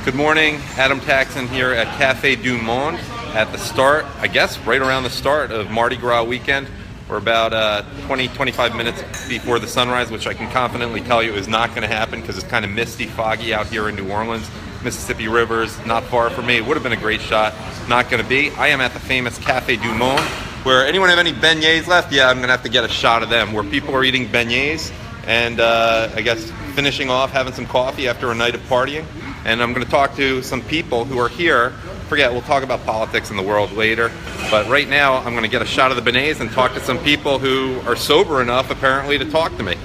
Good morning, Adam Taxin here at Cafe du Monde at the start, I guess right around the start of Mardi Gras weekend. We're about 20-25 minutes before the sunrise, which I can confidently tell you is not going to happen because it's kind of misty, foggy out here in New Orleans. Mississippi River's not far from me. It would have been a great shot. Not going to be. I am at the famous Cafe du Monde, where anyone have any beignets left? Yeah, I'm going to have to get a shot of them, where people are eating beignets and I guess finishing off, having some coffee after a night of partying. And I'm going to talk to some people who are here. Forget, we'll talk about politics in the world later. But right now, I'm going to get a shot of the beignets and talk to some people who are sober enough, apparently, to talk to me.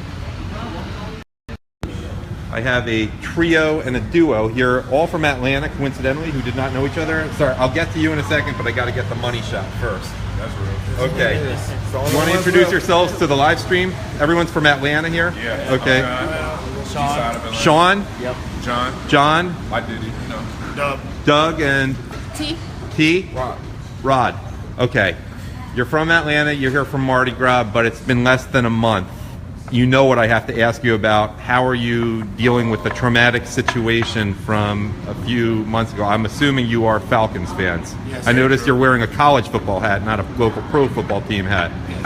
I have a trio and a duo here, all from Atlanta, coincidentally, who did not know each other. Sorry, I'll get to you in a second, but I got to get the money shot first. That's real. Okay. You want to introduce yourselves to the live stream? Everyone's from Atlanta here? Yeah. Okay. Sean? Yep. John? My duty. No. Doug and T? Rod. Okay. You're from Atlanta, you're here from Mardi Gras, but it's been less than a month. You know what I have to ask you about. How are you dealing with the traumatic situation from a few months ago? I'm assuming you are Falcons fans. Yes, I noticed you're wearing a college football hat, not a local pro football team hat. Yes.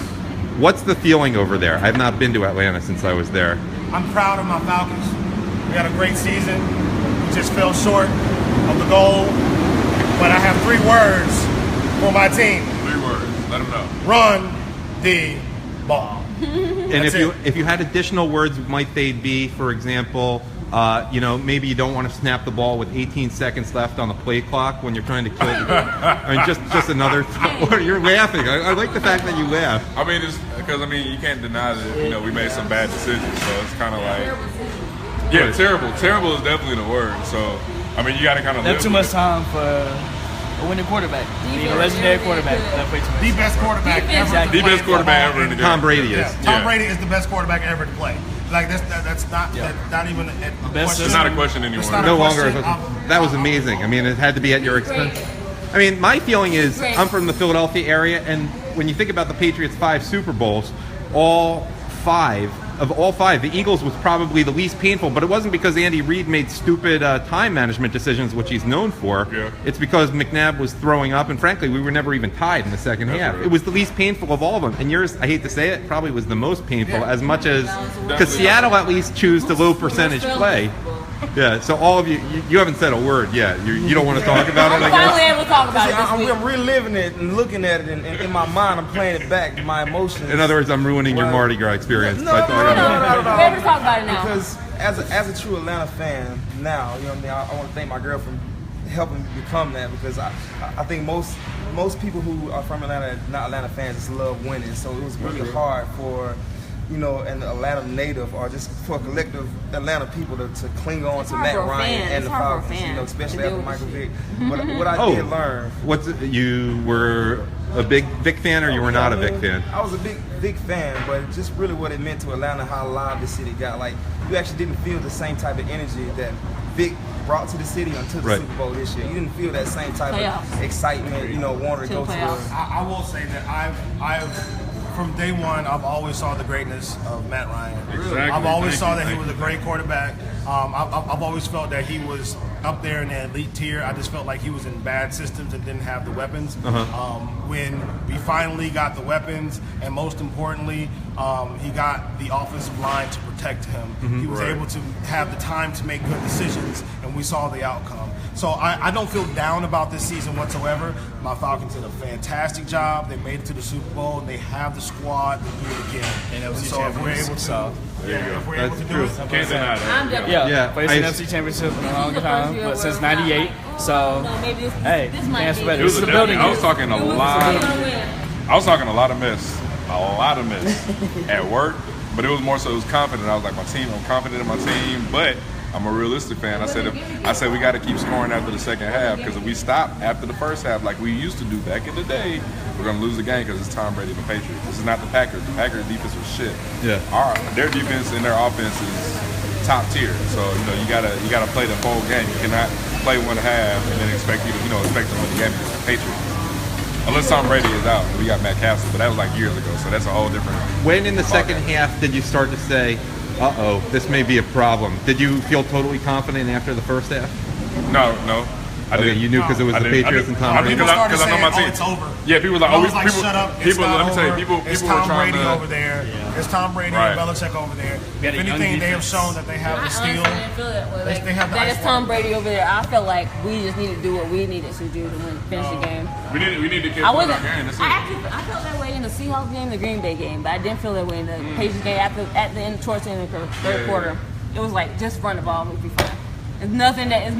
What's the feeling over there? I've not been to Atlanta since I was there. I'm proud of my Falcons. We had a great season. We just fell short of the goal. But I have 3 words for my team. 3 words. Let them know. Run the ball. And if you had additional words, might they be, for example, maybe you don't want to snap the ball with 18 seconds left on the play clock when you're trying to kill. I mean, just another. You're laughing. I like the fact that you laugh. I mean, it's because you can't deny that we made some bad decisions. So it's kind of like, yeah, terrible. Terrible is definitely the word. So I mean, you got to kind of. Left too much time for a winning quarterback, a legendary quarterback. The best quarterback ever. Exactly. The best quarterback ever in the game. Tom Brady is. Tom Brady is the best quarterback ever to play. Like that's not even a question. It's not a question anymore. No longer. That was amazing. I mean, it had to be at your expense. I mean, my feeling is I'm from the Philadelphia area, and when you think about the Patriots' 5 Super Bowls, all 5, the Eagles was probably the least painful, but it wasn't because Andy Reid made stupid time management decisions, which he's known for. Yeah. It's because McNabb was throwing up, and frankly, we were never even tied in the second half. Right. It was the least painful of all of them. And yours, I hate to say it, probably was the most painful, as much as, because Seattle at least choose to low percentage play. Yeah, so all of you haven't said a word yet. You don't want to talk about it, I guess? Finally able to talk about it. I'm reliving it and looking at it, and in my mind, I'm playing it back, my emotions. In other words, I'm ruining your Mardi Gras experience by talking about it. We're able to talk about it now. Because as a true Atlanta fan now, you know what I mean, I want to thank my girl for helping me become that, because I think most people who are from Atlanta, not Atlanta fans, just love winning. So it was really hard for an Atlanta native or just for a collective Atlanta people to cling on to Matt Ryan and the Falcons, especially after Michael Vick. But what I did learn. You were a big Vic fan, or you were not a Vic fan? I was a big Vic fan, but just really what it meant to Atlanta, how live the city got. Like, you actually didn't feel the same type of energy that Vic brought to the city until the Super Bowl this year. You didn't feel that same type of excitement, wanting to go to the... I will say that I've from day one, I've always saw the greatness of Matt Ryan. Exactly. I've always saw that he was a great quarterback. I've always felt that he was up there in the elite tier. I just felt like he was in bad systems and didn't have the weapons. When we finally got the weapons, and most importantly, he got the offensive line to protect him. He was able to have the time to make good decisions, and we saw the outcome. So I don't feel down about this season whatsoever. My Falcons did a fantastic job. They made it to the Super Bowl, and they have the squad to do it again. And so if we're able to, if we're able to do it, can't deny that. Played an NFC championship in a long time, but since '98. So hey, it was a building. I was talking a lot of mess, at work. But it was more so it was confident. I was like, I'm confident in my team, but I'm a realistic fan. I said we got to keep scoring after the second half, because if we stop after the first half like we used to do back in the day, we're gonna lose the game, because it's Tom Brady and the Patriots. This is not the Packers. The Packers defense was shit. Yeah. Their defense and their offense is top tier. So you gotta play the whole game. You cannot play one half and then expect them to win the game against the Patriots. Unless Tom Brady is out. We got Matt Castle, but that was like years ago, so that's a whole different... When in the second half did you start to say, uh-oh, this may be a problem? Did you feel totally confident after the first half? No. Okay, you knew because it was the Patriots and Tom Brady. People started Because I know saying, my team. it's over. Yeah, people like, I was like, people, shut up. people, let me tell you, It's people were Tom trying Brady to. over there. It's Tom Brady Right. and Belichick over there. If got a young anything, they have defense. shown that they have the I steel. honestly didn't feel that way. Like, They have the that ice is Tom water. Brady over there. I felt like we just need to do what we needed to do to finish the game. We need to keep I playing wasn't. our game. That's I felt that way in the Seahawks game, the Green Bay game, but I didn't feel that way in the Patriots game. At the end, towards the end of the third quarter, it was like just run the ball, we'll be fine. It's nothing. There's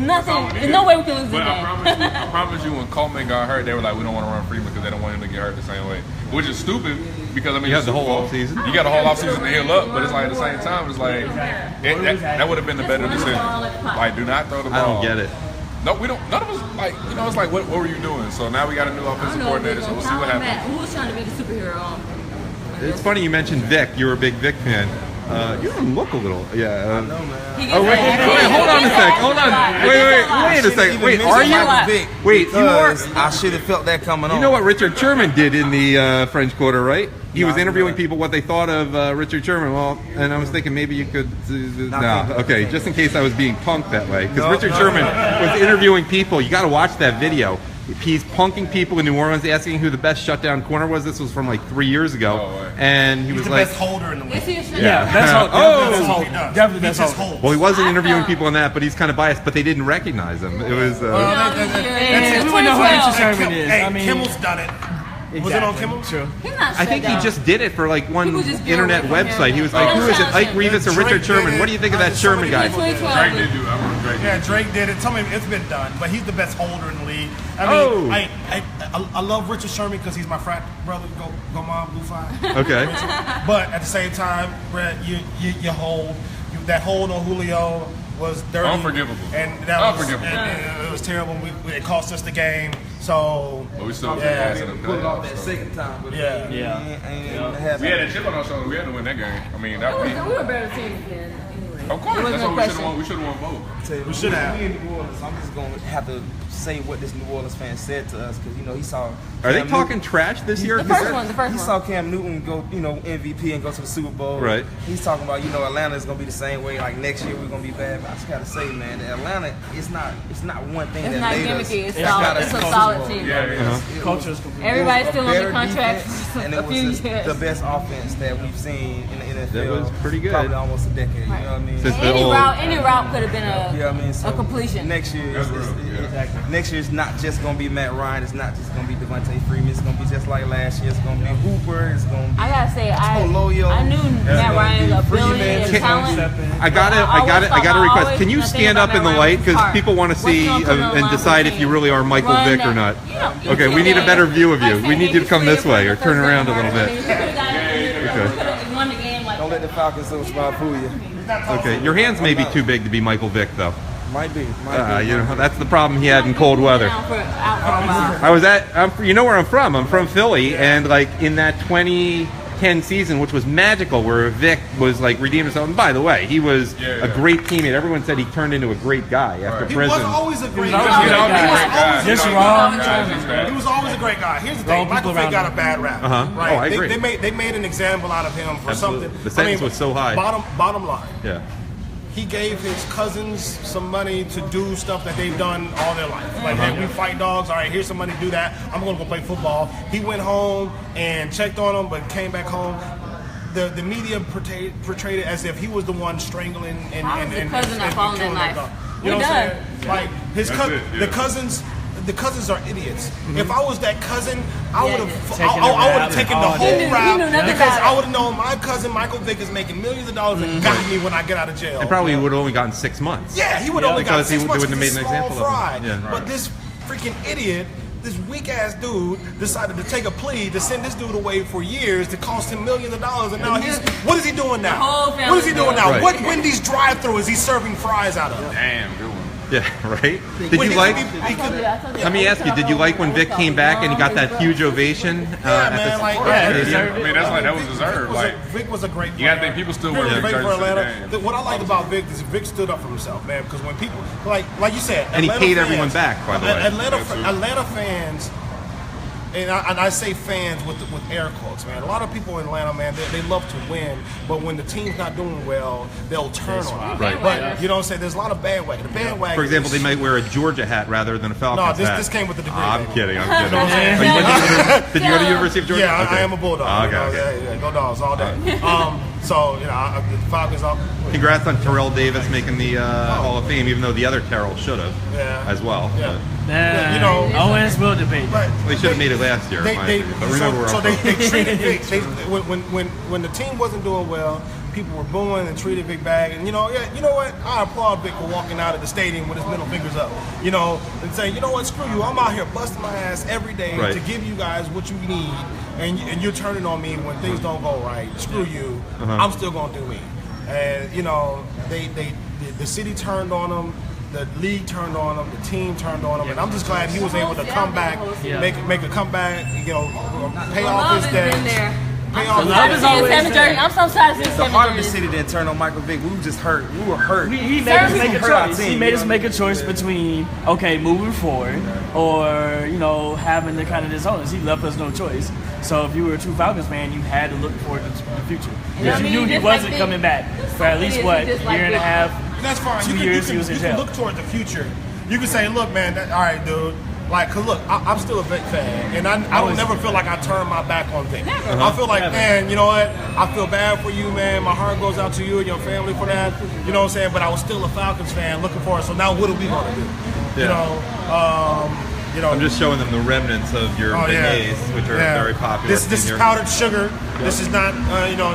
no way we can lose this But game. I promise you, when Coleman got hurt, they were like, we don't want to run Freeman because they don't want him to get hurt the same way. Which is stupid because, I mean, You had the Super whole Bowl, offseason. You got a whole offseason to heal up, but it's like at the same time, it's like, that would have been the better decision. Like, do not throw the ball. I don't get it. No, we don't. None of us, like, it's like, what were you doing? So now we got a new offensive coordinator, so we'll see what happens. Who was trying to be the superhero? It's funny you mentioned Vic. You're a big Vic fan. You don't look a little. Yeah. No, man. Oh, wait, hold on a sec. Hold on. Wait a second. Wait, are you? Wait, you are. I should have felt that coming on. You know what Richard Sherman did in the French Quarter, right? He was interviewing people what they thought of Richard Sherman. Well, and I was thinking maybe you could. No, okay, just in case I was being punked that way, because Richard Sherman was interviewing people. You got to watch that video. He's punking people in New Orleans, asking who the best shutdown corner was. This was from like 3 years ago, and he was the like, best holder in the league. Yeah, that's all. Definitely He that's just all. holds. well, he wasn't interviewing people on that, but he's kind of biased. But they didn't recognize him. It was. We wouldn't know who Richard Sherman is. Hey, I mean, Kimmel's done it. Was it on Kimmel? True. I think he just did it for like one People just get internet away from him. website. He was like, Oh. "Who is it? Ike Revis or Drake Richard did Sherman? it. What do you think of that Sherman guy?" Drake did do. I remember Drake. Yeah, Drake did it. Tell me it's been done, but he's the best holder in the league. I mean, I love Richard Sherman because he's my frat brother. Go mom, Blue Five. Okay. But at the same time, Brett, you hold that hold on Julio was dirty, Unforgivable. and that Unforgivable. it was terrible. It cost us the game. So But we still Yeah. passing them. Pull it off that second time. But Yeah. Yeah. We had a chip on our shoulder. We had to win that game. I mean, that We we. were a better team then. Anyway. Of course, There that's was what no we should have question. won. We should have won both. We should have. We in New Orleans. I'm just gonna have to say what this New Orleans fan said to us because he saw. Are they Cam talking trash this year? The first one. He saw Cam Newton go, MVP and go to the Super Bowl. Right. He's talking about, Atlanta is gonna be the same way. Like next year we're gonna be bad. But I just gotta say, man, that Atlanta, it's not one thing It's that not made us. gimmicky. It's not solid. It's a solid team. Yeah, yeah. Culture is completely. Everybody's It was still a on the better contract defense, for and a it few was years. the best offense that we've seen in the NFL. That was pretty good. Probably almost a decade. You know what I mean? Since the Any old- route could have been Yeah, I mean, so a completion. Next year, That's real, next year is not just gonna be Matt Ryan. It's not just gonna be Devontae Freeman. It's gonna be just like last year. It's gonna be Hooper. It's gonna be I gotta say, I Toloyo. knew Matt Ryan's ability and Can- talent. I gotta request. Can you stand up in the light because people want to see and decide if you really are Michael Vick or not? Okay, we need a better view of you. We need you to come this way or turn around a little bit. Don't let the Falcons so small fool you. Okay, your hands may be too big to be Michael Vick though. Might be. That's the problem he had in cold weather. I was you know where I'm from? I'm from Philly, and like in that 2010 season, which was magical, where Vic was like redeeming himself. And by the way, he was a great teammate. Everyone said he turned into a great guy after He prison. was always a great always guy. a great guy. Just He wrong. was always a great guy. Here's the Wrong thing: Michael people Vick got around a bad rap. Uh-huh. Right? Oh, I agree. They made an example out of him for Absolutely. something. The sentence was so high. Bottom line, Yeah. he gave his cousins some money to do stuff that they've done all their life. Like, hey, we fight dogs. All right, here's some money to do that. I'm going to go play football. He went home and checked on them, but came back home. The media portrayed it as if he was the one strangling and How is the cousin not following killing that that knife? dog. You know what I'm saying? Like his That's it, yeah. the cousins are idiots. If I was that cousin, I Yeah, would yeah. have taken the whole He knew route nothing because about it. I would have known my cousin Michael Vick is making millions of dollars and got me when I get out of jail. And probably would have only gotten 6 months. Yeah, he would only got Because 6 they months wouldn't have because made an he's a example small of him. fry. Yeah. But this freaking idiot, this weak ass dude, decided to take a plea to send this dude away for years to cost him millions of dollars, and now what is he doing now? whole family What is he doing now? Right. What Wendy's drive-thru is he serving fries out of? Damn, good one. Yeah, right? Did When you he like? could be- he could- Let me ask you, did you like when Vic came back and he got that huge ovation Yeah, at man, the like, stadium? I mean, that was deserved. Like, Vic was a great player. you gotta think people still wear Vic Vic for jerseys to the Atlanta. game. What I liked about Vic is Vic stood up for himself, man. Because when people like you said, And he Atlanta paid fans- everyone back, by the way. Atlanta fans. and I say fans with air quotes, man. A lot of people in Atlanta, man, they love to win, but when the team's not doing well, they'll turn on it. Right. But you know what I'm saying? There's a lot of bandwagon. The bandwagon. For example, they might wear a Georgia hat rather than a Falcons hat. No, this came with the degree. I'm kidding. You know what I'm saying? Did you go to the University of Georgia? Yeah, Okay. I am a Bulldog. Oh, You know, okay. yeah, go Dogs all day. So, you know, the Falcons are. Congrats on Terrell Davis making the Hall of Fame, even though the other Terrell should have as well. Yeah. Nah, You know, Owens will debate. But They should have made it last year, in my opinion. But remember, we're so off they topic. treated Vic. When the team wasn't doing well, people were booing and treated Vic bad. And you know what? I applaud Vic for walking out of the stadium with his middle fingers up. You know, and saying, you know what? Screw you. I'm out here busting my ass every day to give you guys what you need, and you're turning on me when things don't go right. Screw you. I'm still gonna do me. And you know, the city turned on him. The league turned on him, the team turned on him, and I'm just glad he was able to come back, make a comeback, you know, pay off his debt. Pay off his love is debt. always there. I'm so sorry. The heart of the city didn't turn on Michael Vick. We were just hurt. We were hurt. He made us make a hurt our choice. team, He made us you know? make a choice between moving forward or having the kind of dishonest. He left us no choice. So if you were a true Falcons fan, you had to look forward to the future because you knew he wasn't coming back for at least year and a half. That's fine. 2 years he was in you jail. can look toward the future. You can say, look, man, all right, dude. Like, cause look, I'm still a Vic fan, and I don't never feel like I turn my back on Vic. I feel like, man, you know what? I feel bad for you, man. My heart goes out to you and your family for that. You know what I'm saying? But I was still a Falcons fan, looking for it. So now, what are we gonna do? You know, I'm just showing them the remnants of your beignets, which are very popular. This is powdered sugar. This is not,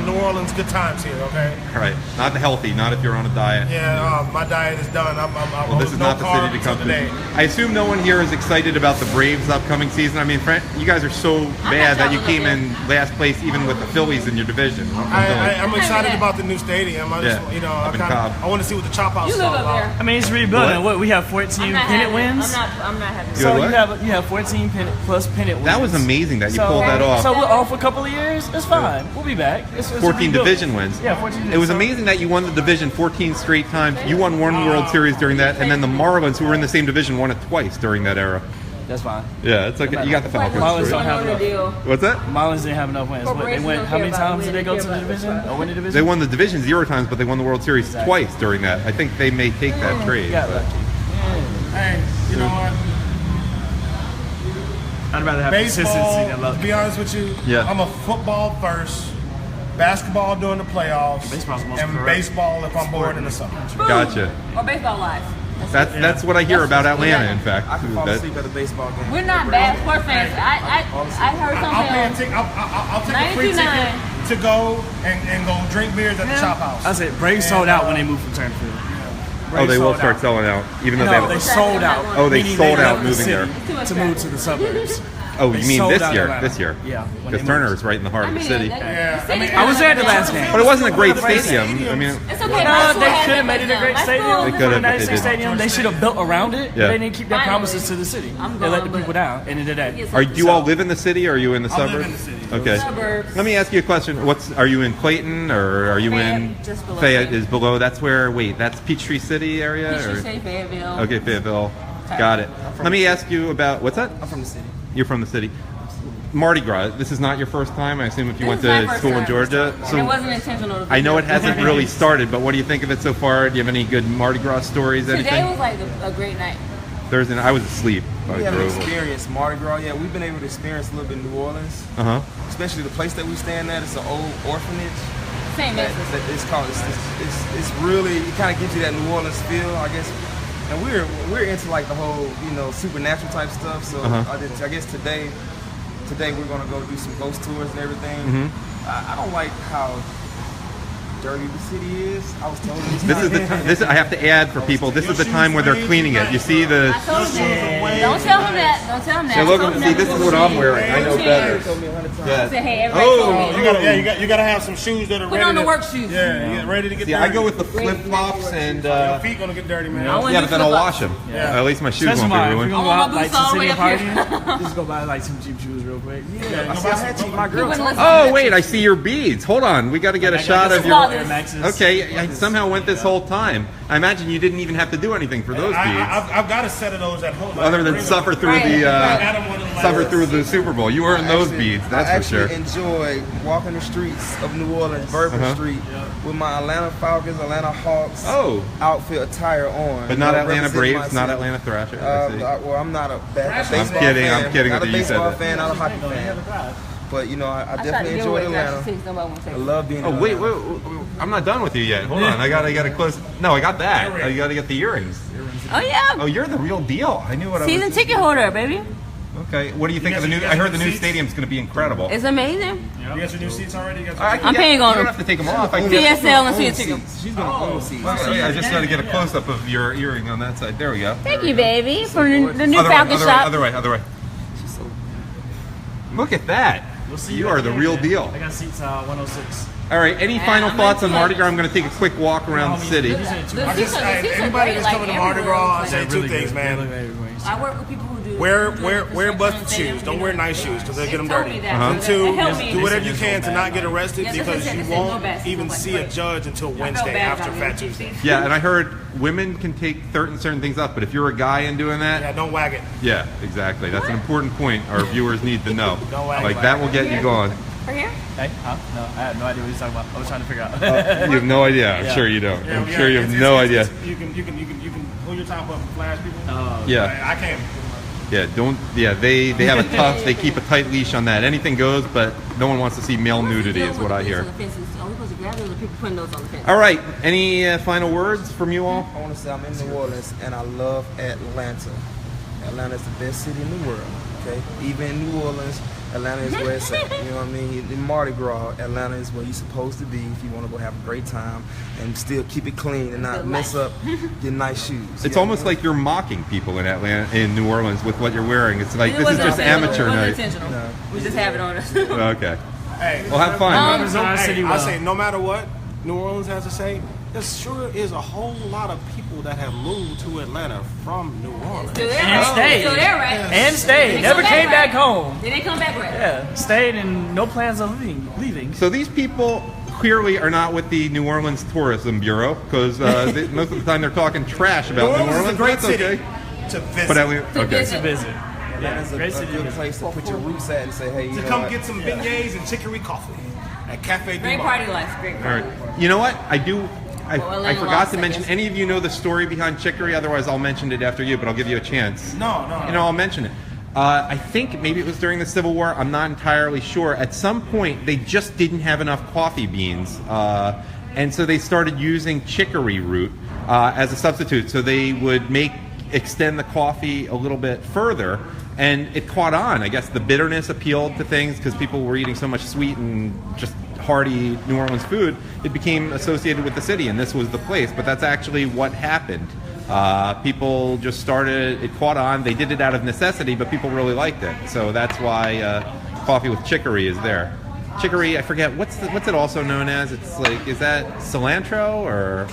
New Orleans good times here, okay? Right. Not healthy, not if you're on a diet. Yeah, my diet is done. Well, this is not the city to come to. I assume no one here is excited about the Braves' upcoming season. I mean, you guys are so bad that you came in last place even with the Phillies in your division. I'm excited about the new stadium. I just, I want to see what the Chop House is all about. I mean, it's rebuilding. What we have 14 pennant wins. I'm not happy. So you have 14 plus pennant wins. That was amazing that you pulled that off. So we're off a couple of years. It's fine. We'll be back. It's 14 division wins. Yeah, 14. It was amazing that you won the division 14 straight times. You won one World Series during that, and then the Marlins, who were in the same division, won it twice during that era. That's fine. Yeah, it's okay. You got the Falcons. Marlins don't have enough. What's that? Marlins didn't have enough wins. They went. How many times did they go to the division? Or win the division? They won the division 0 times, but they won the World Series twice during that. I think they may take that trade. Hey, you know what? I'd rather have Baseball, consistency than luck. to be honest with you, Yeah. I'm a football first, basketball during the playoffs, Baseball's the most and correct baseball if I'm bored in the summer. Gotcha. Or baseball live. That's what I hear about Atlanta, in fact. I can fall asleep at a baseball game. We're not bad sports fans. I heard something. I'll take a free 99. ticket to go and go drink beers at the Chop House. I said Braves sold out when they moved from Turnfield. Oh, they will start selling out, even though No, they they sold out. Oh, they Meaning sold out left the moving city there. to move to the suburbs. Oh, They you mean sold this out year? Atlanta. This year? Yeah, when Because they Turner moved. is right in the heart of the city. I was there at the last game. But it wasn't a great stadium. I mean, It's okay. No, they could have made it a great stadium. They For could the have, but they 96 didn't. stadium, they should have built around it. Yeah. They didn't keep their promises to the city. They let the people down. End of the day. do you all live in the city, or are you in the I live suburbs? in the city. Okay. Suburbs. Let me ask you a question. Are you in Clayton, or are you in Fayette, just below Fayette? Fayette. Is below? That's where. Wait, that's Peachtree City area. Peachtree or? City, Fayetteville. Okay, Fayetteville. Got it. Let me ask you about what's that? I'm from the city. You're from the city. Mardi Gras. This is not your first time. I assume if you went This is my to first school in time. Georgia. And it wasn't intentional. To I know it hasn't really started, but what do you think of it so far? Do you have any good Mardi Gras stories? Today Anything? was like a great night. Thursday night, I was asleep. We haven't experienced Mardi Gras yet. We've been able to experience a little bit in New Orleans, especially the place that we stand at. It's an old orphanage. Same That, message. that it's called. It's really. It kind of gives you that New Orleans feel, I guess. And we're into like the whole supernatural type stuff. So I guess today we're gonna go do some ghost tours and everything. I don't like how dirty the city is. I was told This is the time. This I have to add for people. This is the time where they're cleaning it. You see the. I told him. Don't tell him that. Don't tell him that. Yeah, look. I told him See, that this is before what I'm we wearing. I know better. I said, hey, everybody told me. You gotta have some shoes that are Put ready on the to, work shoes. Yeah, you get ready to get See, dirty. I go with the flip flops and. Your feet gonna get dirty, man. Yeah, but then I'll wash them. Yeah. At least my shoes That's won't be why. If we're ruined. gonna go I want out my like boots all to the way city up party, just go buy like some cheap shoes real quick. My girl. Oh wait, I see your beads. Hold on, we got to get a shot of your. Air Maxes. Okay, I somehow went this whole time. I imagine you didn't even have to do anything for those beads, I've got a set of those at home. other than suffer through the Super Bowl. You earned those beads, that's for sure. I actually enjoy walking the streets of New Orleans, Bourbon Street, with my Atlanta Falcons, Atlanta Hawks outfit attire on. But not Atlanta Braves, not Atlanta Thrashers. Well, I'm not a baseball I'm kidding. fan. I'm kidding Not with a you. You said baseball that. fan, not a hockey fan. But you know, I definitely enjoy Atlanta. I love being. Oh wait, I'm not done with you yet. Hold on, I gotta close. No, I got that. I gotta get the earrings. Oh yeah. Oh, you're the real deal. I knew what I was. Season ticket holder, baby. Okay, what do you think of the new? I heard the new stadium's gonna be incredible. It's amazing. You got your new seats already? I'm paying on You don't them. have to take them off. I can PSL and season ticket. She's gonna own seats. I just gotta get a close up of your earring on that side. There we go. Thank you, baby, for the new Other Falcon shop. other way. Look at that. We'll see You are the real deal. I got seats 106. All right, any final thoughts on Mardi Gras? I'm going to take a quick walk around the city. The seats are Anybody great, that's like coming to Mardi Gras, I say everywhere. two things, man. I work with people who do. Wear busted shoes. Don't wear nice shoes because they'll get them dirty. And two, do whatever you can to not get arrested because you won't even see a judge until Wednesday after Fat Tuesday. Yeah, and I heard women can take certain things up, but if you're a guy and doing that, Yeah, don't wag it. yeah, exactly. That's an important point our viewers need to know. Don't wag Like it. that will get you going. For here? Hey, huh? No, I had no idea what he's talking about. I was trying to figure out. You have no idea. I'm sure you don't. I'm sure you have no idea. You can pull your top up and flash people. Yeah. I can't. Yeah, don't. Yeah, they have a tough. They keep a tight leash on that. Anything goes, but no one wants to see male nudity. Is what I hear. All right. Any final words from you all? I want to say I'm in New Orleans and I love Atlanta. Atlanta is the best city in the world. Okay, even in New Orleans, Atlanta is where it's at. You know what I mean? In Mardi Gras, Atlanta is where you're supposed to be if you want to go have a great time and still keep it clean and not mess up your nice shoes. It's almost like you're mocking people in Atlanta, in New Orleans, with what you're wearing. It's like this is just amateur night. No. We just have it on us. Okay. Hey, Well, have fun. I say no matter what New Orleans has to say, there sure is a whole lot of people that have moved to Atlanta from New Orleans. And stayed. So they're right. And stayed. They Never come came back back home. They didn't come back right. Yeah, stayed and no plans of leaving. So these people clearly are not with the New Orleans Tourism Bureau because most of the time they're talking trash about New Orleans. is a great That's city okay. to visit. But okay. To visit. Atlanta's Great a city. good place to put your roots at and say, hey, you to know come what? get some beignets and chicory coffee at Cafe du Great Monde. party life. Great All party. right. You know what? I Atlanta forgot lost, to I mention. guess. Any of you know the story behind chicory? Otherwise, I'll mention it after you. But I'll give you a chance. No. I'll mention it. I think maybe it was during the Civil War. I'm not entirely sure. At some point, they just didn't have enough coffee beans, and so they started using chicory root as a substitute. So they would extend the coffee a little bit further, and it caught on. I guess the bitterness appealed to things because people were eating so much sweet and just hearty New Orleans food. It became associated with the city, and this was the place. But that's actually what happened. People just started, it caught on. They did it out of necessity, but people really liked it. So that's why coffee with chicory is there. Chicory, I forget, what's it also known as? It's like, is that cilantro or?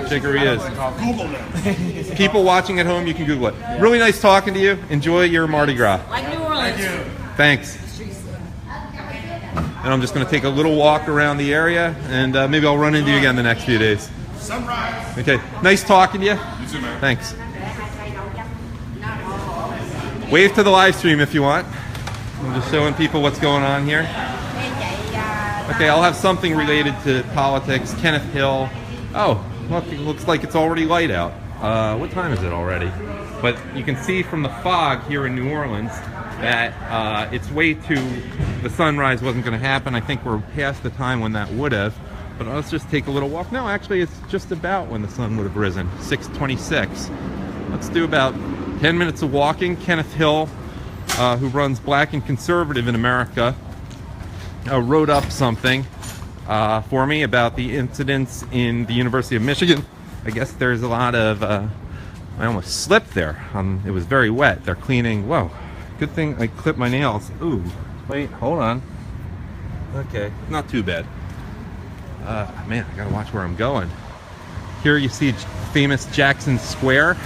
Chicory is. Google them. People watching at home, you can Google it. Really nice talking to you. Enjoy your Mardi Gras. Like New Orleans. Thanks. And I'm just going to take a little walk around the area, and maybe I'll run into you again the next few days. Sunrise. Okay. Nice talking to you. You too, man. Thanks. Wave to the live stream if you want. I'm just showing people what's going on here. Okay, I'll have something related to politics. Kenneth Hill. Oh, look, it looks like it's already light out. What time is it already? But you can see from the fog here in New Orleans that it's way too... The sunrise wasn't going to happen. I think we're past the time when that would have. But let's just take a little walk. No, actually, it's just about when the sun would have risen. 6:26. Let's do about 10 minutes of walking. Kenneth Hill, who runs Black and Conservative in America, wrote up something for me about the incidents in the University of Michigan. I guess there's a lot of... I almost slipped there. It was very wet. They're cleaning... Whoa. Good thing I clipped my nails. Ooh. Wait, hold on. Okay. Not too bad. Man, I gotta watch where I'm going. Here you see famous Jackson Square.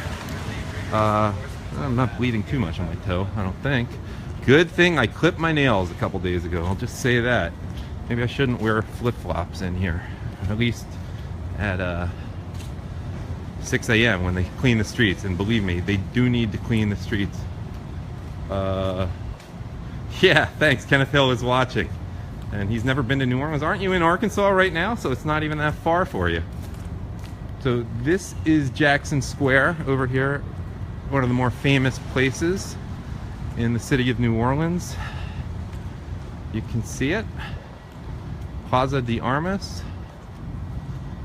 I'm not bleeding too much on my toe, I don't think. Good thing I clipped my nails a couple days ago. I'll just say that. Maybe I shouldn't wear flip-flops in here. At least at 6 a.m. when they clean the streets. And believe me, they do need to clean the streets. Yeah, thanks. Kenneth Hill is watching. And he's never been to New Orleans. Aren't you in Arkansas right now? So it's not even that far for you. So this is Jackson Square over here. One of the more famous places in the city of New Orleans. You can see it. Plaza de Armas.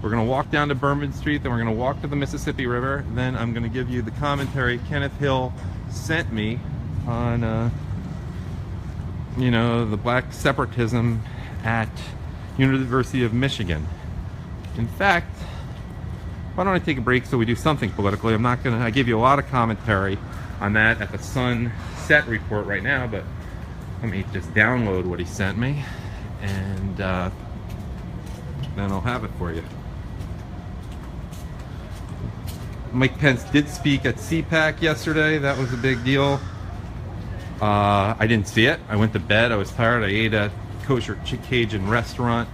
We're going to walk down to Bourbon Street, then we're going to walk to the Mississippi River, then I'm going to give you the commentary Kenneth Hill sent me on, you know, the black separatism at University of Michigan. In fact, why don't I take a break so we do something politically? I give you a lot of commentary on that at the Sunset Report right now, but let me just download what he sent me, and then I'll have it for you. Mike Pence did speak at CPAC yesterday. That was a big deal. I didn't see it. I went to bed. I was tired. I ate at Kosher Cajun restaurant,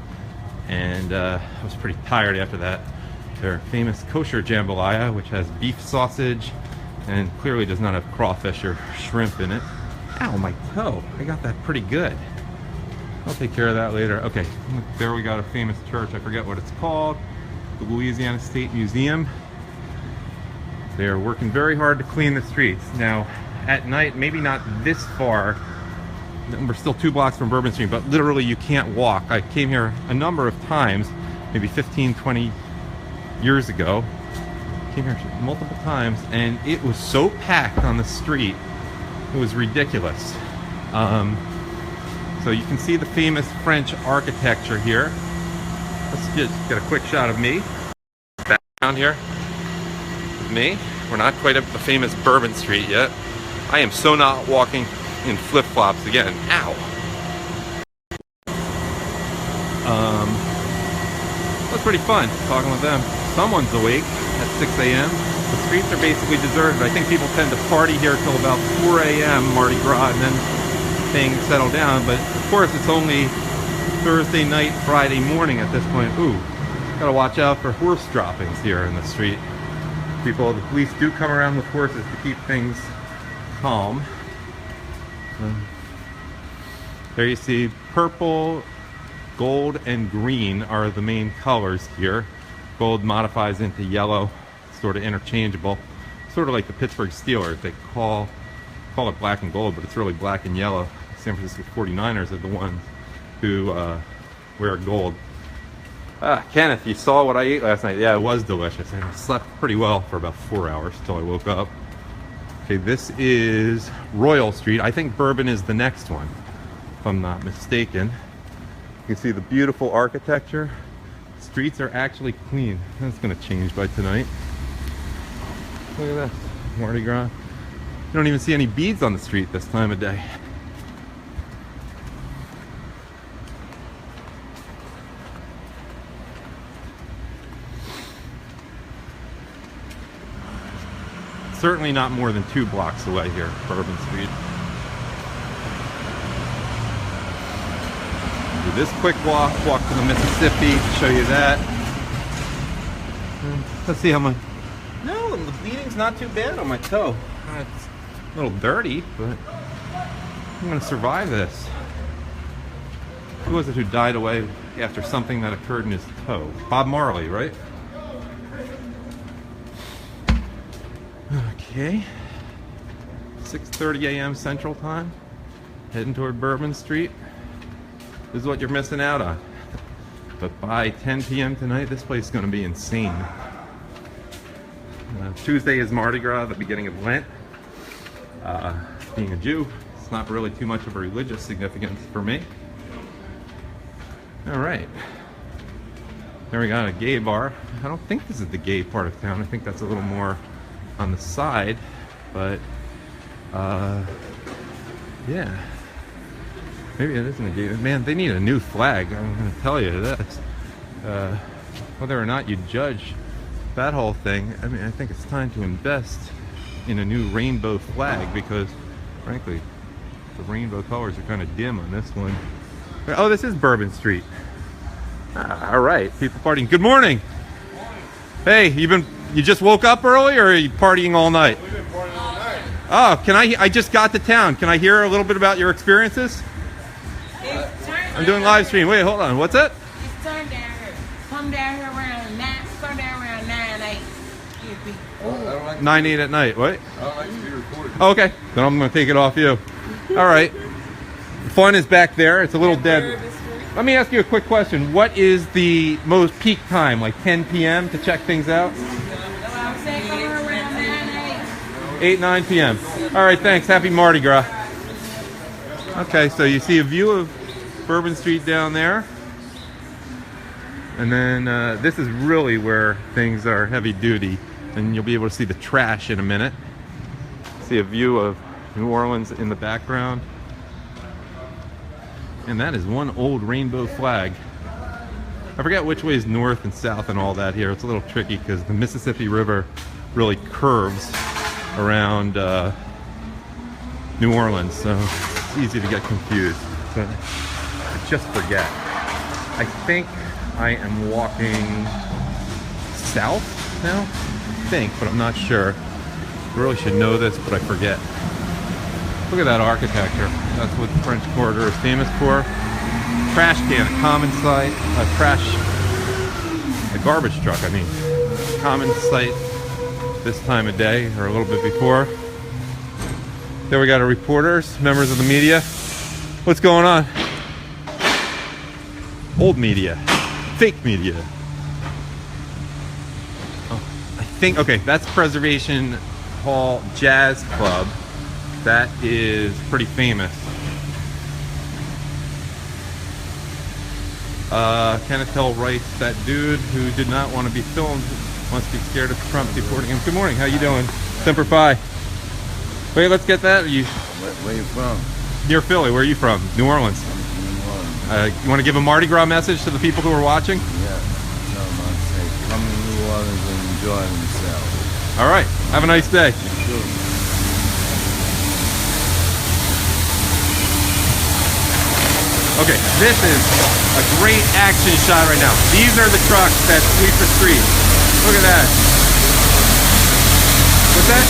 and I was pretty tired after that. Their famous kosher jambalaya, which has beef sausage and clearly does not have crawfish or shrimp in it. Ow, my toe. I got that pretty good. I'll take care of that later. Okay, there we got a famous church. I forget what it's called. The Louisiana State Museum. They are working very hard to clean the streets. Now, at night, maybe not this far. We're still 2 blocks from Bourbon Street, but literally you can't walk. I came here a number of times, maybe 15, 20 years ago. Came here multiple times, and it was so packed on the street. It was ridiculous. So you can see the famous French architecture here. Let's just get a quick shot of me. Back down here with me. We're not quite up the famous Bourbon Street yet. I am so not walking in flip-flops again. Ow. That's pretty fun talking with them. Someone's awake at 6 a.m. The streets are basically deserted. I think people tend to party here till about 4 a.m. Mardi Gras, and then things settle down. But of course, it's only Thursday night, Friday morning at this point. Ooh, gotta watch out for horse droppings here in the street. The police do come around with horses to keep things calm. There you see purple, gold, and green are the main colors here. Gold modifies into yellow, sort of interchangeable. Sort of like the Pittsburgh Steelers. They call it black and gold, but it's really black and yellow. San Francisco 49ers are the ones who wear gold. Kenneth, you saw what I ate last night. Yeah, it was delicious. And I slept pretty well for about 4 hours till I woke up. Okay, this is Royal Street. I think Bourbon is the next one, if I'm not mistaken. You can see the beautiful architecture. Streets are actually clean. That's going to change by tonight. Look at that, Mardi Gras. You don't even see any beads on the street this time of day. Certainly not more than 2 blocks away here, Bourbon Street. Do this quick walk to the Mississippi to show you that. Let's see how much. No, the bleeding's not too bad on my toe. It's a little dirty, but I'm gonna survive this. Who was it who died away after something that occurred in his toe? Bob Marley, right? Okay, 6:30 a.m. Central Time, heading toward Bourbon Street. This is what you're missing out on. But by 10 p.m. tonight, this place is going to be insane. Tuesday is Mardi Gras, the beginning of Lent. Being a Jew, it's not really too much of a religious significance for me. All right. There we got a gay bar. I don't think this is the gay part of town. I think that's a little more on the side, but yeah, maybe it isn't a gay. Man, they need a new flag. I'm going to tell you this. Whether or not you judge that whole thing, I mean, I think it's time to invest in a new rainbow flag because, frankly, the rainbow colors are kind of dim on this one. Oh, this is Bourbon Street. All right, people partying. Good morning. Hey, you just woke up early, or are you partying all night? We've been partying all night. Oh, I just got to town. Can I hear a little bit about your experiences? I'm doing live stream. Wait, hold on. What's that? It's turned down here. Come down here around 9. Come down around 9, 8. You'd be cool. 9, 8 at night. What? I don't like to be recorded. Oh, okay. Then I'm going to take it off you. All right. Fun is back there. It's a little dead. Let me ask you a quick question. What is the most peak time, like 10 p.m. to check things out? I'm saying come around 9, 8. 8, 9 p.m. All right, thanks. Happy Mardi Gras. Okay, so you see a view of Bourbon Street down there. And then this is really where things are heavy duty. And you'll be able to see the trash in a minute. See a view of New Orleans in the background. And that is one old rainbow flag. I forget which way is north and south and all that here. It's a little tricky because the Mississippi River really curves around New Orleans, so it's easy to get confused. But I just forget. I think I am walking south now, but I'm not sure. I really should know this, but I forget. Look at that architecture. That's what the French Quarter is famous for. Trash can, a common sight. A garbage truck, I mean. Common sight this time of day, or a little bit before. There we got our reporters, members of the media. What's going on? Old media. Fake media. Oh, I think, okay, that's Preservation Hall Jazz Club. That is pretty famous. Kenneth Hill writes, that dude who did not want to be filmed must be scared of Trump deporting him. Good morning, how you doing? Semper Fi. Wait, let's get that. Where you from? Near Philly, where are you from? New Orleans. You want to give a Mardi Gras message to the people who are watching? Yeah. Tell them I say, come to New Orleans and enjoy themselves. All right, have a nice day. Sure. Okay, this is a great action shot right now. These are the trucks that sweep the street. Look at that. What's that?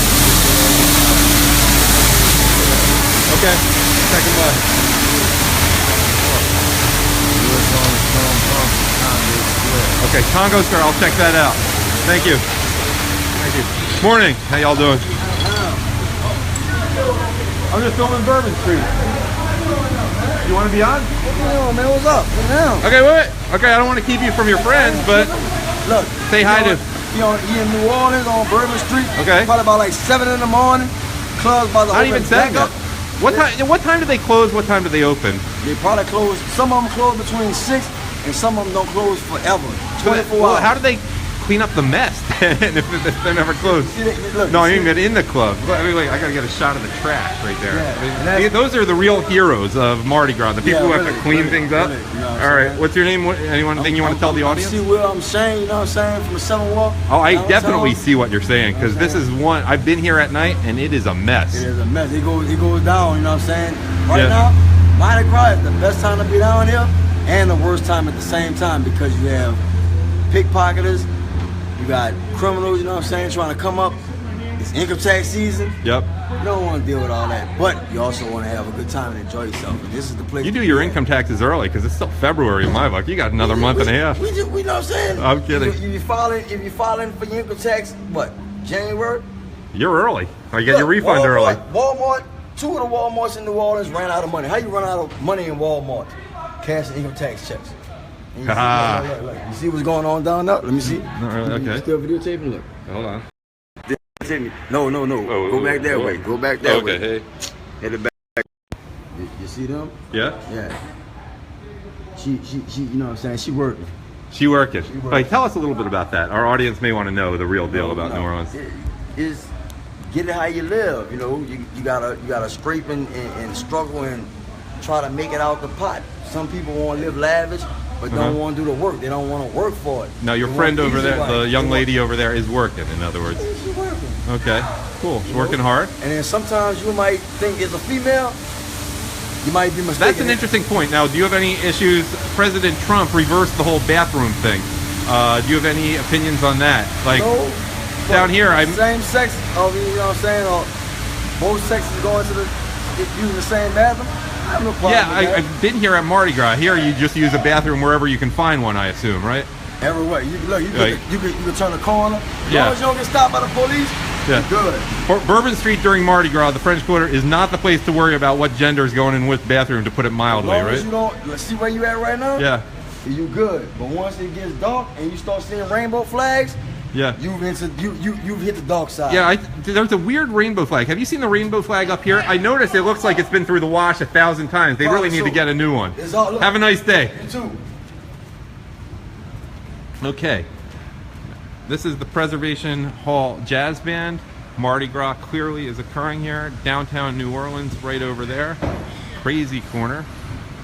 Okay, second bus. Okay, Congo Square, I'll check that out. Thank you. Thank you. Morning, how y'all doing? I'm just filming Bourbon Street. You want to be on? Yo, man, what's up? What's down? Okay, wait. Okay, I don't want to keep you from your friends, but Look, say hi to. You in New Orleans on Bourbon Street. Okay. Probably about like 7 in the morning. Clubs by the Not even back that. up. What time? What time do they close? What time do they open? They probably close. Some of them close between 6 and some of them don't close forever. 24 Well, hours. how do they clean up the mess then if they're never closed? Look, No, I you mean see- in the club. I mean, like, I gotta get a shot of the trash right there. Yeah, I mean, and that's- those are the real heroes of Mardi Gras. The people Yeah, who have really, to clean really, things up. really, you know what I'm All right. saying? What's your name? Anything you want to tell the audience? See, Will, I'm Shane, you know what I'm saying, from the 7 Walk. Oh, I Downtown. definitely see what you're saying because this is one. I've been here at night and it is a mess. It is a mess. It goes down, you know what I'm saying? Right Yeah. now, Mardi Gras is the best time to be down here and the worst time at the same time because you have pickpocketers, you got criminals, you know what I'm saying, trying to come up. It's income tax season. Yep. You don't want to deal with all that, but you also want to have a good time and enjoy yourself. And this is the place. You do to your be at. income taxes early because it's still February in my book. You got another month and a half. We know what I'm saying? I'm kidding. If you filing for your income tax, what, January? You're early. I get your Look, refund early. Walmart, 2 of the Walmarts in New Orleans ran out of money. How you run out of money in Walmart? Cash and income tax checks. And you, Ah. look. You see what's going on down there? Let me see. Not really. You Okay. still videotaping? Look. Hold on. No. Oh, Go back that oh. way. Go back that way. Okay. Hey. Hit it back. You see them? Yeah. Yeah. She, you know what I'm saying? She working. She working. working. Like, tell us a little bit about that. Our audience may want to know the real deal about New Orleans. Is get it how you live. You know, you gotta scrape and struggle and try to make it out the pot. Some people want to live lavish, but don't want to do the work. They don't want to work for it. Now, your They friend want over easy there, life. the They young want- lady over there, is working. In other words. She's working. Okay. Cool. She's working hard. And then sometimes you might think it's a female. You might be mistaken. That's an interesting point. Now, do you have any issues? President Trump reversed the whole bathroom thing. Do you have any opinions on that? Like No, down here, I'm same sex. Oh, you know what I'm saying? Or both sexes going to using the same bathroom. I have no problem. yeah, with that. I've been here at Mardi Gras. Here, you just use a bathroom wherever you can find one. I assume, right? Everywhere. You look, Right. you can turn a corner. As Yeah. long as you don't get stopped by the police, Yeah. you're good. Bourbon Street during Mardi Gras, the French Quarter, is not the place to worry about what gender is going in which bathroom, to put it As mildly, long right? as you don't, let's see where you at right now. Yeah, You good. But once it gets dark and you start seeing rainbow flags, yeah. you've hit the dark side. Yeah, there's a weird rainbow flag. Have you seen the rainbow flag up here? I noticed it looks like it's been through the wash 1,000 times. They really need to get a new one. It's all, look, Have a nice day. you too. Okay. This is the Preservation Hall Jazz Band. Mardi Gras clearly is occurring here. Downtown New Orleans, right over there. Crazy corner.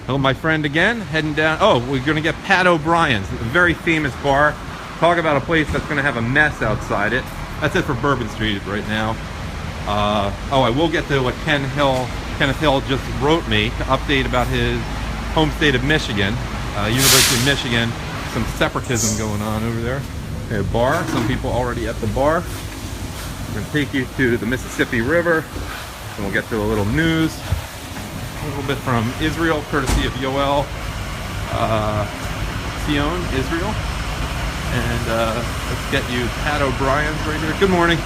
Hello, my friend again, heading down. Oh, we're going to get Pat O'Brien's, a very famous bar. Talk about a place that's going to have a mess outside it. That's it for Bourbon Street right now. Oh, I will get to what Kenneth Hill just wrote me to update about his home state of Michigan, University of Michigan. Some separatism going on over there. Okay, a bar. Some people already at the bar. We're going to take you to the Mississippi River, and we'll get to a little news. A little bit from Israel, courtesy of Yoel Sion, Israel. And let's get you Pat O'Brien's right here. Good morning.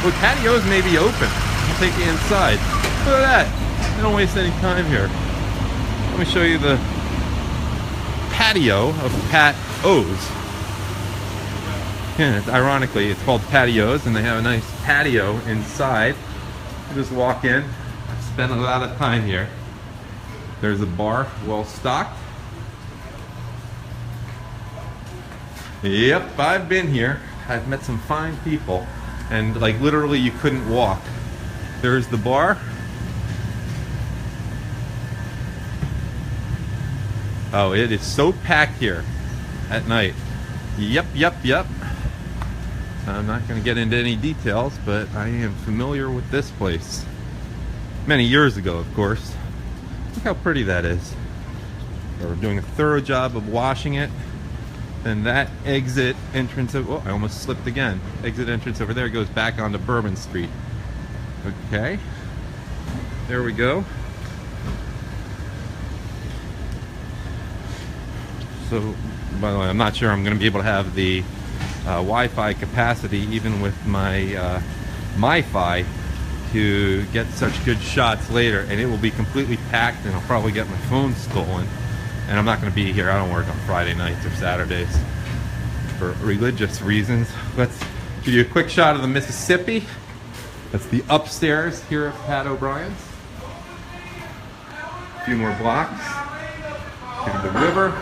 Well, patios may be open. I'll take you inside. Look at that. They don't waste any time here. Let me show you the patio of Pat O's. Yeah, ironically, it's called Patios, and they have a nice patio inside. You just walk in. I've spent a lot of time here. There's a bar, well stocked. Yep, I've been here. I've met some fine people, and like literally you couldn't walk. There's the bar. Oh, it is so packed here at night. Yep. I'm not going to get into any details, but I am familiar with this place. Many years ago, of course. Look how pretty that is. They were doing a thorough job of washing it. Then that exit entrance, oh, I almost slipped again. Exit entrance over there goes back onto Bourbon Street. Okay. There we go. So, by the way, I'm not sure I'm going to be able to have the Wi-Fi capacity, even with my MiFi, to get such good shots later, and it will be completely packed, and I'll probably get my phone stolen. And I'm not going to be here. I don't work on Friday nights or Saturdays for religious reasons. Let's give you a quick shot of the Mississippi. That's the upstairs here at Pat O'Brien's. A few more blocks. Give you the river.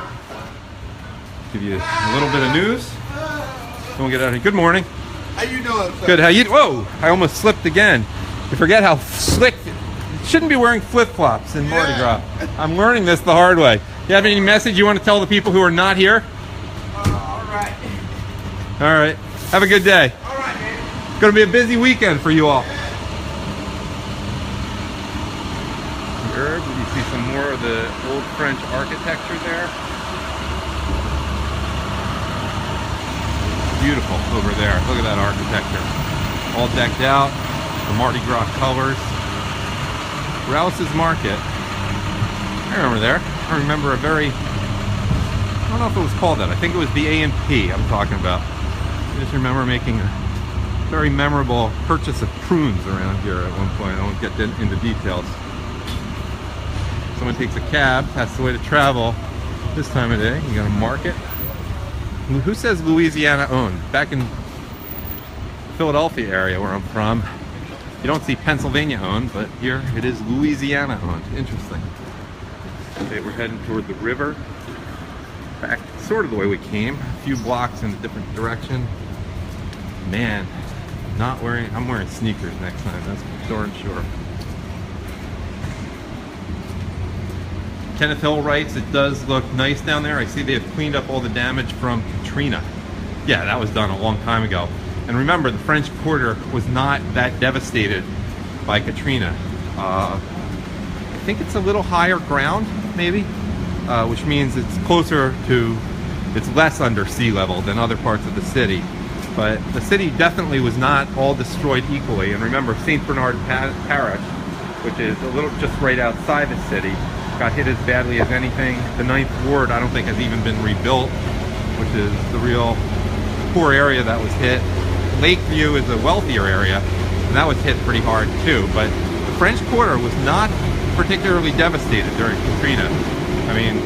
Give you a little bit of news. Then we'll get out of here. Good morning. How you doing, sir? Good. How you? Whoa! I almost slipped again. You forget how slick. Shouldn't be wearing flip-flops in Mardi Gras. I'm learning this the hard way. You have any message you want to tell the people who are not here? All right. All right. Have a good day. All right, man. It's going to be a busy weekend for you all. Herb, you see some more of the old French architecture there. Beautiful over there. Look at that architecture. All decked out. The Mardi Gras colors. Rouse's Market. I remember there. I remember a very, I don't know if it was called that. I think it was the A&P I'm talking about. I just remember making a very memorable purchase of prunes around here at one point. I won't get into details. Someone takes a cab, that's the way to travel this time of day. You got a market. Who says Louisiana owned? Back in Philadelphia area where I'm from, you don't see Pennsylvania owned, but here it is Louisiana owned. Interesting. Okay, we're heading toward the river. Back sort of the way we came, a few blocks in a different direction. Man, I'm wearing sneakers next time, that's for darn sure. Kenneth Hill writes, it does look nice down there. I see they have cleaned up all the damage from Katrina. Yeah, that was done a long time ago. And remember, the French Quarter was not that devastated by Katrina. I think it's a little higher ground, maybe, which means it's closer to it's less under sea level than other parts of the city. But the city definitely was not all destroyed equally. And remember, St. Bernard Parish, which is a little just right outside the city, got hit as badly as anything. The 9th Ward, I don't think, has even been rebuilt, which is the real poor area that was hit. Lakeview is a wealthier area, and that was hit pretty hard too. But the French Quarter was not particularly devastated during Katrina. I mean,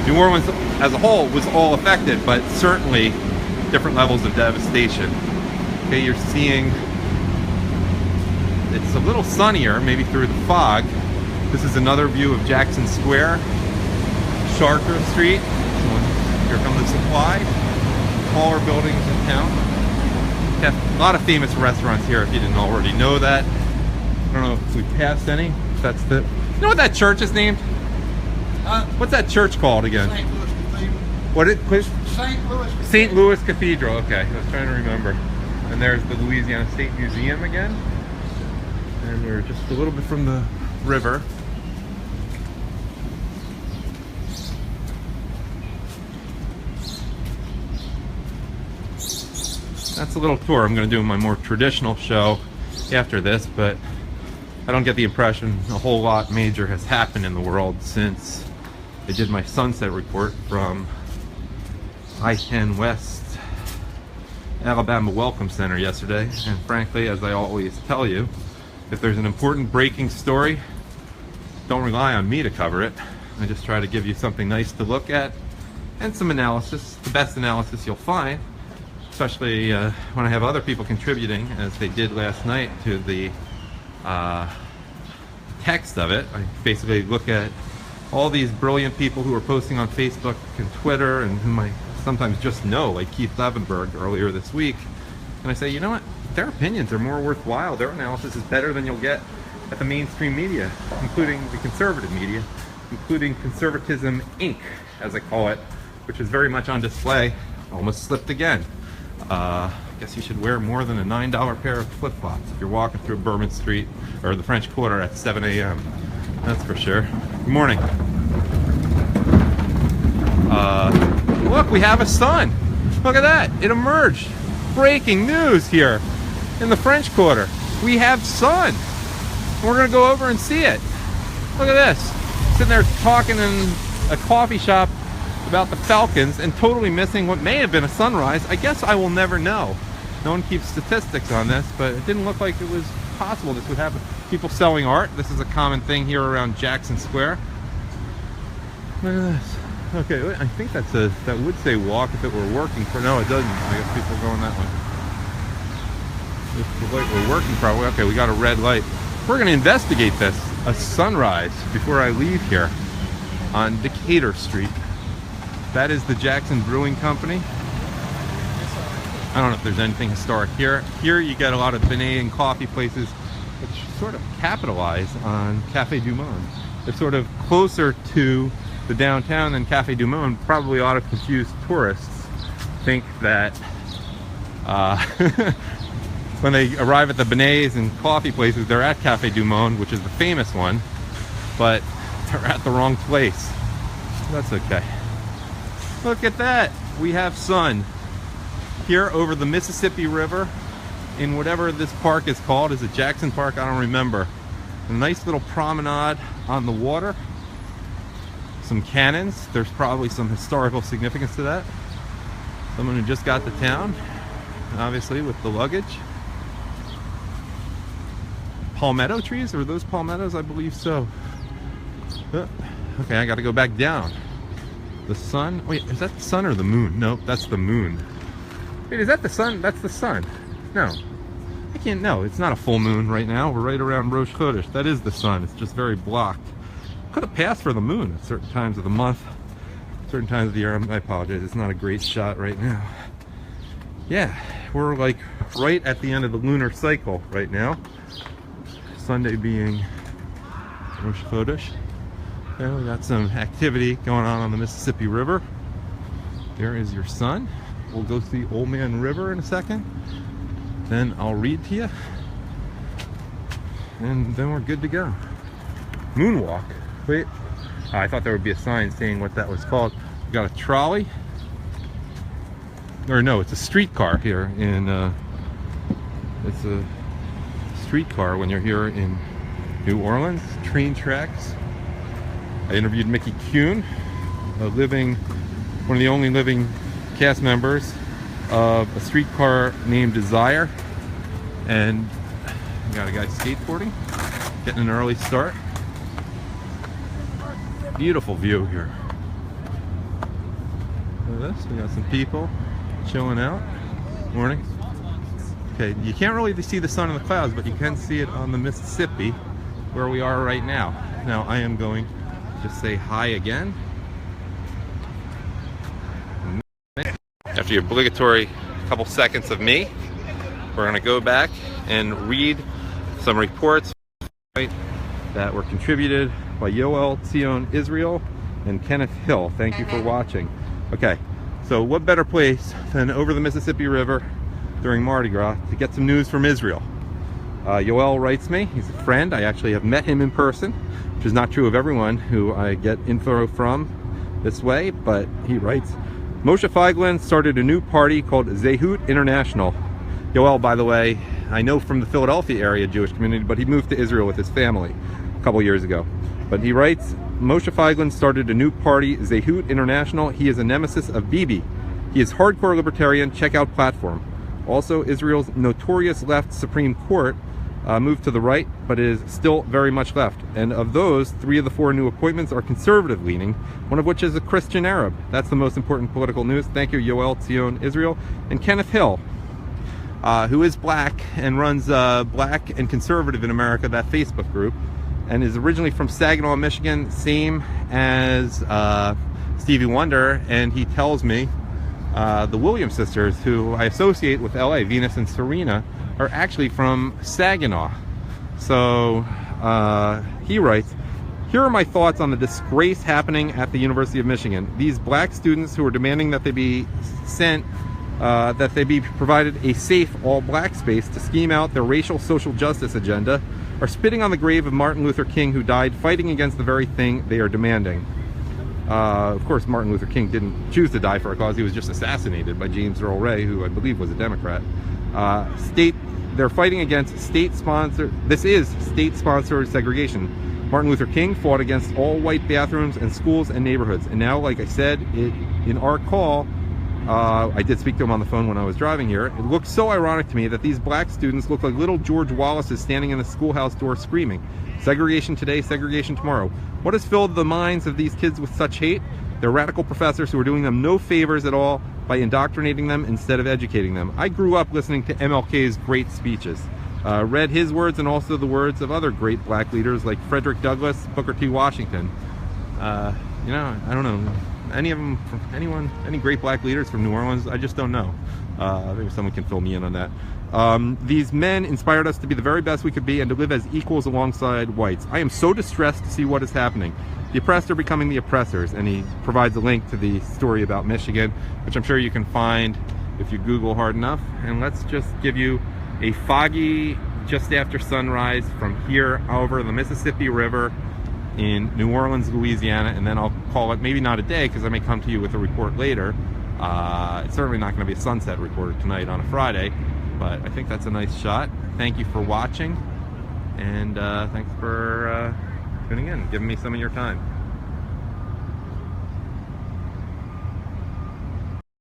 New Orleans as a whole was all affected, but certainly different levels of devastation. Okay, you're seeing it's a little sunnier, maybe through the fog. This is another view of Jackson Square, Chartres Street. Here comes the Supply. Taller buildings in town. A lot of famous restaurants here if you didn't already know that. I don't know if we passed any. That's the... You know what that church is named? What's that church called again? St. Louis Cathedral. What it, please? St. Louis Cathedral. St. Louis Cathedral, okay. I was trying to remember. And there's the Louisiana State Museum again. And we're just a little bit from the river. That's a little tour. I'm going to do my more traditional show after this, but I don't get the impression a whole lot major has happened in the world since I did my sunset report from I-10 West Alabama Welcome Center yesterday. And frankly, as I always tell you, if there's an important breaking story, don't rely on me to cover it. I just try to give you something nice to look at and some analysis, the best analysis you'll find, especially when I have other people contributing, as they did last night, to the text of it. I basically look at all these brilliant people who are posting on Facebook and Twitter, and whom I sometimes just know, like Keith Levenberg earlier this week, and I say, you know what, their opinions are more worthwhile, their analysis is better than you'll get at the mainstream media, including the conservative media, including Conservatism Inc., as I call it, which is very much on display. Almost slipped again. Guess you should wear more than a $9 pair of flip-flops if you're walking through Bourbon Street or the French Quarter at 7 a.m. That's for sure. Good morning. Look, we have a sun. Look at that. It emerged. Breaking news here in the French Quarter. We have sun. We're going to go over and see it. Look at this. Sitting there talking in a coffee shop about the Falcons and totally missing what may have been a sunrise. I guess I will never know. No one keeps statistics on this, but it didn't look like it was possible this would happen. People selling art. This is a common thing here around Jackson Square. Look at this. Okay, I think that would say walk if it were working. No, it doesn't. I guess people are going that way. If the light were working probably. Okay, we got a red light. We're going to investigate this. A sunrise before I leave here on Decatur Street. That is the Jackson Brewing Company. I don't know if there's anything historic here. Here you get a lot of benet and coffee places which sort of capitalize on Cafe du Monde. They're sort of closer to the downtown than Cafe du Monde. Probably ought to confuse tourists. Think that when they arrive at the beignets and coffee places, they're at Cafe du Monde, which is the famous one, but they're at the wrong place. That's okay. Look at that. We have sun here over the Mississippi River in whatever this park is called. Is it Jackson Park? I don't remember. A nice little promenade on the water. Some cannons. There's probably some historical significance to that. Someone who just got to town, obviously with the luggage. Palmetto trees? Are those palmettos? I believe so. Okay, I gotta go back down. The sun? Wait, is that the sun or the moon? Nope, that's the moon. Wait, is that the sun? That's the sun. No. I can't, no, it's not a full moon right now. We're right around Rosh Chodesh. That is the sun. It's just very blocked. Could have passed for the moon at certain times of the month, certain times of the year. I apologize. It's not a great shot right now. Yeah, we're like right at the end of the lunar cycle right now. Sunday being Rosh Chodesh. And we got some activity going on the Mississippi River. There is your sun. We'll go see Old Man River in a second. Then I'll read to you. And then we're good to go. Moonwalk. Wait. I thought there would be a sign saying what that was called. We got a trolley. Or no, it's a streetcar here in, it's a streetcar when you're here in New Orleans. Train tracks. I interviewed Mickey Kuhn, one of the only living cast members of a streetcar named Desire. And we got a guy skateboarding, getting an early start. Beautiful view here. Look at this, we got some people chilling out. Morning. Okay, you can't really see the sun in the clouds, but you can see it on the Mississippi where we are right now. Now I am going to just say hi again. After the obligatory couple seconds of me, we're going to go back and read some reports that were contributed by Yoel Tzion Israel and Kenneth Hill. Thank you for watching. Okay, so what better place than over the Mississippi River during Mardi Gras to get some news from Israel. Yoel writes me. He's a friend. I actually have met him in person, which is not true of everyone who I get info from this way, but he writes, Moshe Feiglin started a new party called Zehut International. Yoel, by the way, I know from the Philadelphia area Jewish community, but he moved to Israel with his family a couple years ago. But he writes, Moshe Feiglin started a new party, Zehut International. He is a nemesis of Bibi. He is hardcore libertarian. Check out platform. Also, Israel's notorious left Supreme Court moved to the right, but is still very much left. And of those, 3 of the 4 new appointments are conservative-leaning, one of which is a Christian Arab. That's the most important political news. Thank you, Yoel Tzion Israel. And Kenneth Hill, who is black and runs Black and Conservative in America, that Facebook group, and is originally from Saginaw, Michigan, same as Stevie Wonder, and he tells me the Williams sisters, who I associate with LA, Venus and Serena, are actually from Saginaw. So he writes, here are my thoughts on the disgrace happening at the University of Michigan. These black students who are demanding that they be provided a safe all-black space to scheme out their racial social justice agenda are spitting on the grave of Martin Luther King, who died fighting against the very thing they are demanding. Of course, Martin Luther King didn't choose to die for a cause. He was just assassinated by James Earl Ray, who I believe was a Democrat. They're fighting against state-sponsored segregation. Martin Luther King fought against all-white bathrooms and schools and neighborhoods. And now, like I said, in our call, I did speak to him on the phone when I was driving here. It looks so ironic to me that these black students look like little George Wallace's standing in the schoolhouse door screaming, segregation today, segregation tomorrow. What has filled the minds of these kids with such hate? They're radical professors who are doing them no favors at all by indoctrinating them instead of educating them. I grew up listening to MLK's great speeches, read his words and also the words of other great black leaders like Frederick Douglass, Booker T. Washington. You know, I don't know any of them, any great black leaders from New Orleans. I just don't know. Maybe someone can fill me in on that. These men inspired us to be the very best we could be and to live as equals alongside whites. I am so distressed to see what is happening. The oppressed are becoming the oppressors, and he provides a link to the story about Michigan, which I'm sure you can find if you Google hard enough. And let's just give you a foggy, just after sunrise from here over the Mississippi River in New Orleans, Louisiana, and then I'll call it maybe not a day because I may come to you with a report later. It's certainly not going to be a sunset report tonight on a Friday, but I think that's a nice shot. Thank you for watching, and thanks for tuning in, giving me some of your time.